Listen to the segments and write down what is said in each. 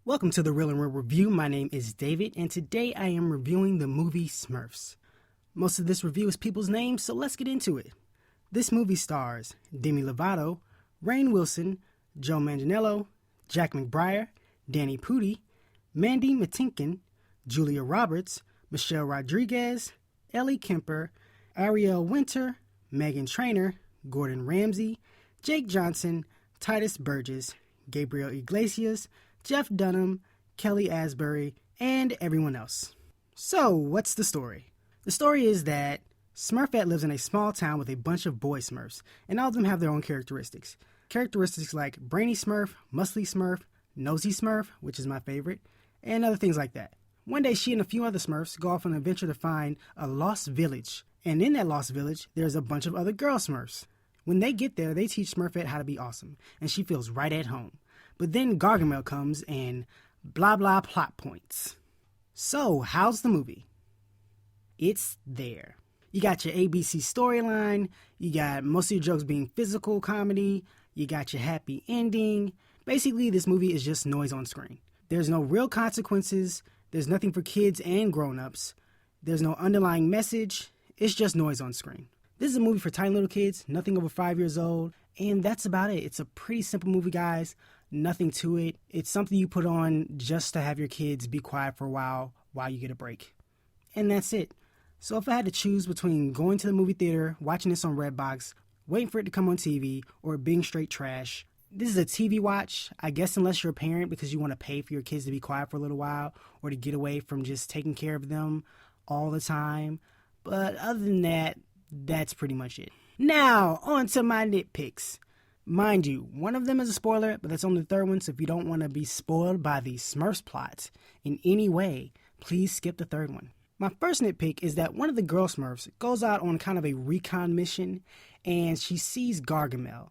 Welcome to the Real and Real Review. My name is David, and today I am reviewing the movie Smurfs. Most of this review is people's names, so let's get into it. This movie stars Demi Lovato, Rainn Wilson, Joe Manganiello, Jack McBrayer, Danny Pudi, Mandy Patinkin, Julia Roberts, Michelle Rodriguez, Ellie Kemper, Ariel Winter, Meghan Trainor, Gordon Ramsay, Jake Johnson, Titus Burgess, Gabriel Iglesias, Jeff Dunham, Kelly Asbury, and everyone else. So, what's the story? The story is that Smurfette lives in a small town with a bunch of boy Smurfs, and all of them have their own characteristics. Characteristics like Brainy Smurf, Muscly Smurf, Nosy Smurf, which is my favorite, and other things like that. One day, she and a few other Smurfs go off on an adventure to find a lost village, and in that lost village, there's a bunch of other girl Smurfs. When they get there, they teach Smurfette how to be awesome, and she feels right at home. But then Gargamel comes and blah blah plot points. So, how's the movie? It's there. You got your ABC storyline, you got most of your jokes being physical comedy, you got your happy ending. Basically, this movie is just noise on screen. There's no real consequences, there's nothing for kids and grown-ups, there's no underlying message, it's just noise on screen. This is a movie for tiny little kids, nothing over 5 years old, and that's about it. It's a pretty simple movie, guys. Nothing to it. It's something you put on just to have your kids be quiet for a while you get a break. And that's it. So if I had to choose between going to the movie theater, watching this on Redbox, waiting for it to come on TV, or being straight trash, this is a TV watch, I guess, unless you're a parent because you want to pay for your kids to be quiet for a little while or to get away from just taking care of them all the time. But other than that, that's pretty much it. Now, on to my nitpicks. Mind you, one of them is a spoiler, but that's only the third one, so if you don't want to be spoiled by the Smurfs plot in any way, please skip the third one. My first nitpick is that one of the girl Smurfs goes out on kind of a recon mission, and she sees Gargamel.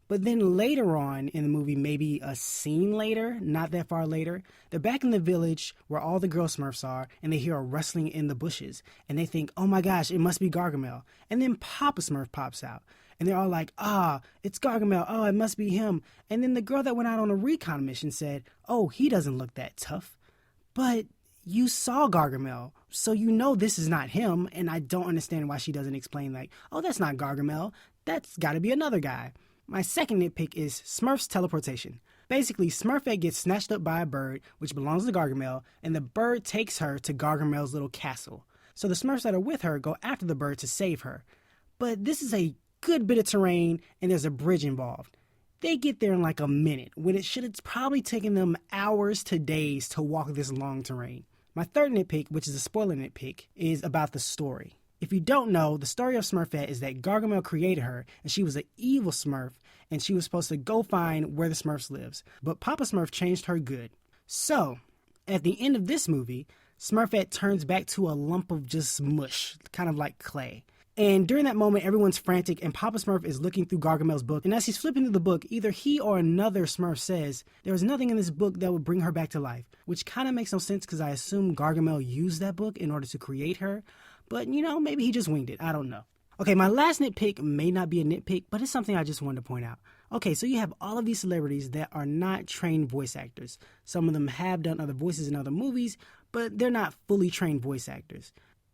But then later on in the movie, maybe a scene later, not that far later, they're back in the village where all the girl Smurfs are, and they hear a rustling in the bushes, and they think, oh my gosh, it must be Gargamel. And then Papa Smurf pops out. And they're all like, it's Gargamel. Oh, it must be him. And then the girl that went out on a recon mission said, oh, he doesn't look that tough. But you saw Gargamel, so you know this is not him. And I don't understand why she doesn't explain like, oh, that's not Gargamel. That's got to be another guy. My second nitpick is Smurf's teleportation. Basically, Smurfette gets snatched up by a bird, which belongs to Gargamel, and the bird takes her to Gargamel's little castle. So the Smurfs that are with her go after the bird to save her. But this is a good bit of terrain, and there's a bridge involved. They get there in like a minute, when it should have probably taken them hours to days to walk this long terrain. My third nitpick, which is a spoiler nitpick, is about the story. If you don't know, the story of Smurfette is that Gargamel created her, and she was an evil Smurf, and she was supposed to go find where the Smurfs lives. But Papa Smurf changed her good. So, at the end of this movie, Smurfette turns back to a lump of just mush, kind of like clay. And during that moment, everyone's frantic, and Papa Smurf is looking through Gargamel's book. And as he's flipping through the book, either he or another Smurf says, there is nothing in this book that would bring her back to life. Which kind of makes no sense because I assume Gargamel used that book in order to create her. But, maybe he just winged it. I don't know. Okay, my last nitpick may not be a nitpick, but it's something I just wanted to point out. Okay, so you have all of these celebrities that are not trained voice actors. Some of them have done other voices in other movies, but they're not fully trained voice actors.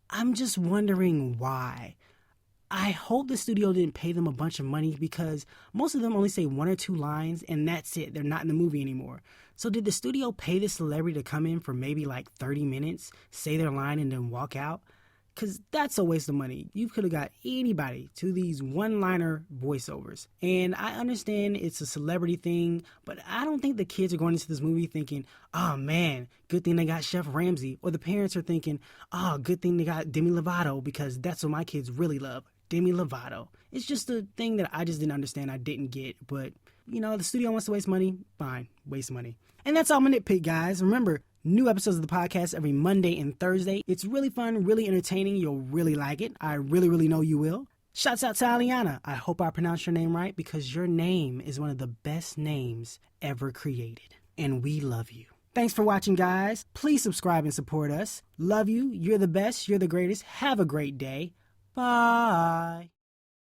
I'm just wondering why. I hope the studio didn't pay them a bunch of money because most of them only say one or two lines and that's it. They're not in the movie anymore. So did the studio pay this celebrity to come in for maybe like 30 minutes, say their line and then walk out? Because that's a waste of money. You could have got anybody to these one-liner voiceovers. And I understand it's a celebrity thing, but I don't think the kids are going into this movie thinking, oh man, good thing they got Chef Ramsay. Or the parents are thinking, oh, good thing they got Demi Lovato because that's what my kids really love, Demi Lovato. It's just a thing that I just didn't understand, I didn't get. But, the studio wants to waste money, fine, waste money. And that's all my nitpick, guys. Remember, new episodes of the podcast every Monday and Thursday. It's really fun, really entertaining. You'll really like it. I really, really know you will. Shouts out to Aliana. I hope I pronounced your name right because your name is one of the best names ever created. And we love you. Thanks for watching, guys. Please subscribe and support us. Love you. You're the best. You're the greatest. Have a great day. Bye.